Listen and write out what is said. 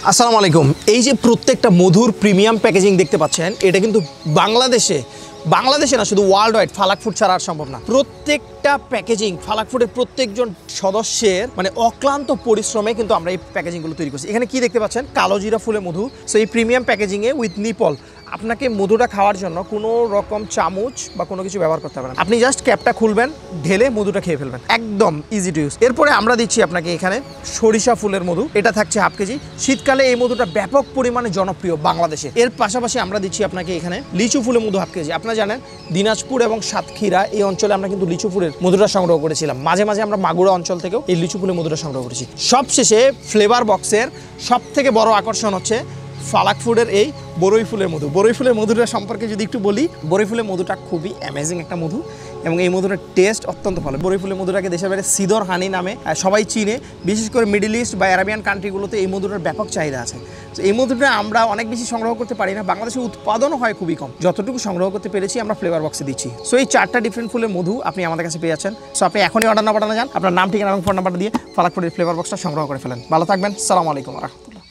আসসালামু আলাইকুম। এই যে প্রত্যেকটা মধুর প্রিমিয়াম প্যাকেজিং দেখতে পাচ্ছেন, এটা কিন্তু বাংলাদেশে না, শুধু ওয়ার্ল্ড ওয়াইড ফালাক ফুড ছাড়া আর সম্ভব না। প্রত্যেকটা প্যাকেজিং ফালাক ফুডের প্রত্যেকজন সদস্যের মানে অক্লান্ত পরিশ্রমে কিন্তু আমরা এই প্যাকেজিংগুলো তৈরি করছি। এখানে কি দেখতে পাচ্ছেন, কালো জিরা ফুলে মধু। সো এই প্রিমিয়াম প্যাকেজিংয়ে উইথ নিপল আপনাকে মধুটা খাওয়ার জন্য কোনো রকম চামচ বা কোনো কিছু ব্যবহার করতে হবে না। আপনি জাস্ট ক্যাপটা খুলবেন, ঢেলে মধুটা খেয়ে ফেলবেন, একদম ইজি টু ইউজ। এরপরে আমরা দিচ্ছি আপনাকে এখানে সরিষা ফুলের মধু, এটা থাকছে হাফ কেজি। শীতকালে এই মধুটা ব্যাপক পরিমাণে জনপ্রিয় বাংলাদেশে। এর পাশাপাশি আমরা দিচ্ছি আপনাকে এখানে লিচু ফুলের মধু হাফ কেজি। আপনারা জানেন দিনাজপুর এবং সাতক্ষীরা এই অঞ্চলে আমরা কিন্তু লিচু ফুলের মধুটা সংগ্রহ করেছিলাম। মাঝে মাঝে আমরা মাগুরা অঞ্চল থেকেও এই লিচু ফুলের মধুটা সংগ্রহ করেছি। সবশেষে ফ্লেভার বক্সের সব থেকে বড় আকর্ষণ হচ্ছে ফালাক ফুডের এই বরই ফুলের মধু। বরই ফুলের মধুটা সম্পর্কে যদি একটু বলি, বরই ফুলের মধুটা খুবই অ্যামেজিং একটা মধু এবং এই মধুটার টেস্ট অত্যন্ত ভালো। বরই ফুলের মধুটাকে দেশের বাইরে সিদর হানি নামে সবাই চিনে। বিশেষ করে মিডল ইস্ট বা আরাবিয়ান কান্ট্রিগুলোতে এই মধুটার ব্যাপক চাহিদা আছে। তো এই মধুটা আমরা অনেক বেশি সংগ্রহ করতে পারি না, বাংলাদেশে উৎপাদনও হয় খুবই কম। যতটুকু সংগ্রহ করতে পেরেছি আমরা ফ্লেভার বক্সে দিচ্ছি। সো এই 4টা ডিফারেন্ট ফুলের মধু আপনি আমাদের কাছে পেয়ে যাচ্ছেন। সো আপনি এখনই অর্ডার না পাঠানো যান, আপনার নাম, ঠিকানা এবং ফোন নাম্বারটা দিয়ে ফালাক ফুডের ফ্লেভার বক্সটা সংগ্রহ করে ফেলেন। ভালো থাকবেন। আসসালামু আলাইকুম।